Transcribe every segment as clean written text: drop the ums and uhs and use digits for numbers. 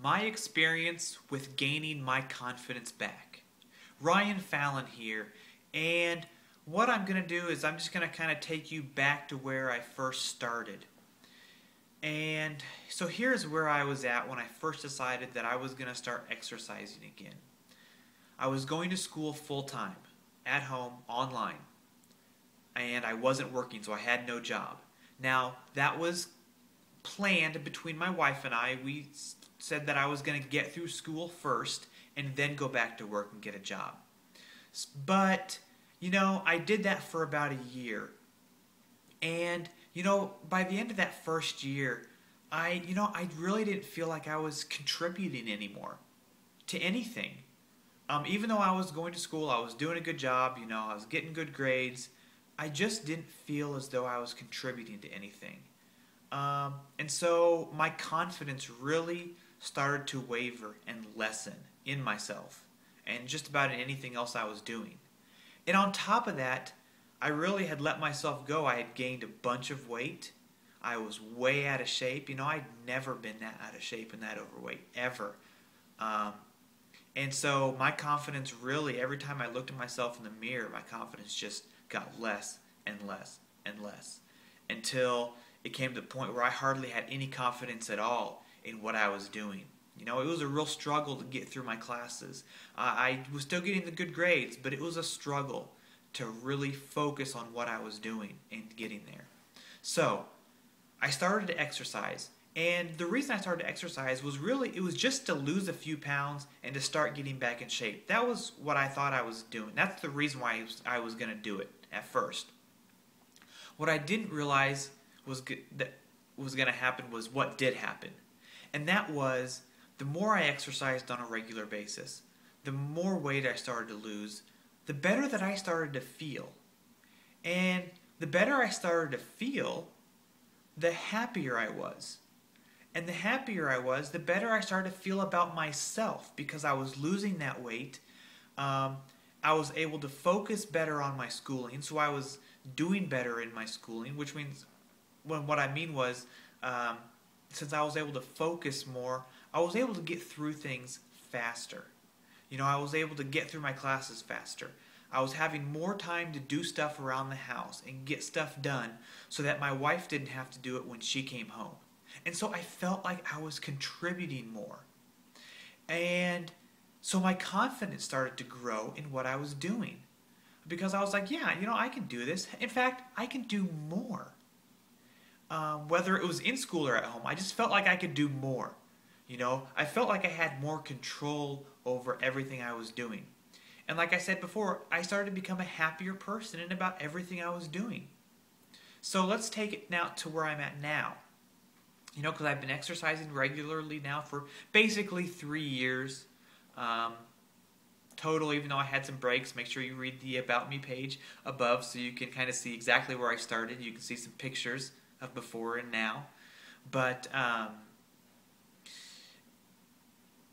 My experience with gaining my confidence back. Ryan Fallon here, and what I'm going to do is I'm just going to kind of take you back to where I first started. And so here's where I was at when I first decided that I was going to start exercising again. I was going to school full-time, at home, online, and I wasn't working, so I had no job. Now, that was planned between my wife and I. We said that I was going to get through school first and then go back to work and get a job. But, I did that for about a year. And, by the end of that first year, I really didn't feel like I was contributing anymore to anything. Even though I was going to school, I was doing a good job, I was getting good grades, I just didn't feel as though I was contributing to anything. And so my confidence really started to waver and lessen in myself and just about in anything else I was doing. And on top of that, I really had let myself go. I had gained a bunch of weight. I was way out of shape. I'd never been that out of shape and that overweight, ever. And so my confidence really, every time I looked at myself in the mirror, my confidence just got less and less and less until it came to the point where I hardly had any confidence at all in what I was doing. It was a real struggle to get through my classes. I was still getting the good grades, but it was a struggle to really focus on what I was doing and getting there. So I started to exercise. And the reason I started to exercise was it was just to lose a few pounds and to start getting back in shape. That was what I thought I was doing. That's the reason why I was going to do it at first. What I didn't realize that was going to happen was what did happen. And that was, the more I exercised on a regular basis, the more weight I started to lose, the better that I started to feel. And the better I started to feel, the happier I was. And the happier I was, the better I started to feel about myself because I was losing that weight. I was able to focus better on my schooling, so I was doing better in my schooling, which means what I mean was since I was able to focus more, I was able to get through things faster. I was able to get through my classes faster. I was having more time to do stuff around the house and get stuff done so that my wife didn't have to do it when she came home. And so I felt like I was contributing more. And so my confidence started to grow in what I was doing. Because I was like, yeah, I can do this. In fact, I can do more. Whether it was in school or at home, I just felt like I could do more. I felt like I had more control over everything I was doing. And like I said before, I started to become a happier person in about everything I was doing. So let's take it now to where I'm at now. Because I've been exercising regularly now for basically 3 years total, even though I had some breaks. Make sure you read the About Me page above so you can kind of see exactly where I started. You can see some pictures of before and now. But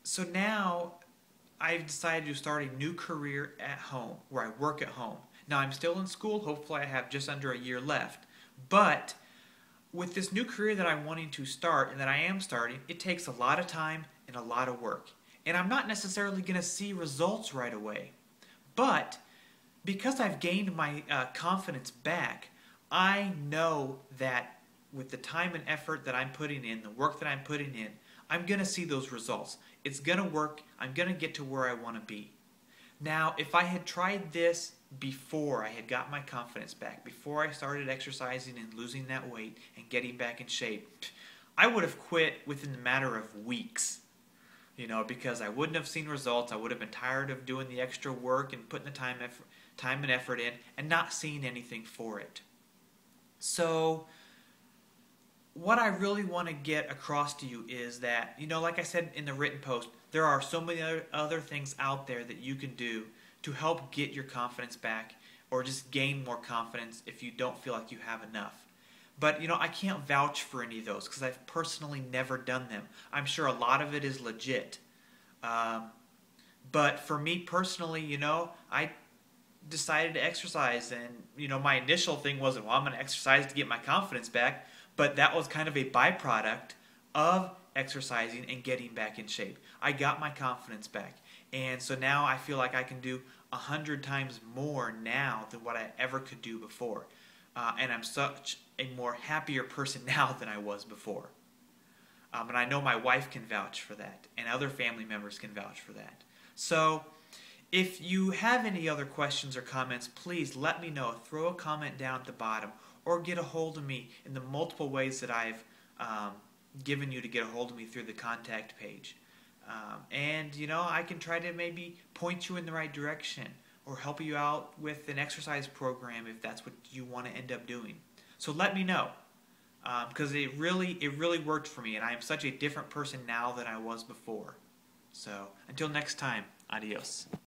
so now I've decided to start a new career at home, where I work at home. Now I'm still in school. Hopefully I have just under a year left. But with this new career that I'm wanting to start and that I am starting, it takes a lot of time and a lot of work. And I'm not necessarily going to see results right away. But because I've gained my confidence back, I know that with the time and effort that I'm putting in, the work that I'm putting in, I'm going to see those results. It's going to work. I'm going to get to where I want to be. Now, if I had tried this before I had got my confidence back, before I started exercising and losing that weight and getting back in shape, I would have quit within the matter of weeks. Because I wouldn't have seen results. I would have been tired of doing the extra work and putting the time and effort in and not seeing anything for it. So what I really want to get across to you is that, like I said in the written post, there are so many other things out there that you can do to help get your confidence back or just gain more confidence if you don't feel like you have enough. But, I can't vouch for any of those because I've personally never done them. I'm sure a lot of it is legit. But for me personally, I decided to exercise. And, my initial thing wasn't, well, I'm going to exercise to get my confidence back. But that was kind of a byproduct of exercising and getting back in shape. I got my confidence back. And so now I feel like I can do 100 times more now than what I ever could do before. And I'm such a more happier person now than I was before. And I know my wife can vouch for that, and other family members can vouch for that. So if you have any other questions or comments, please let me know. Throw a comment down at the bottom, or get a hold of me in the multiple ways that I've given you to get a hold of me through the contact page. And, I can try to maybe point you in the right direction or help you out with an exercise program if that's what you want to end up doing. So let me know, because it really worked for me, and I am such a different person now than I was before. So until next time, adios.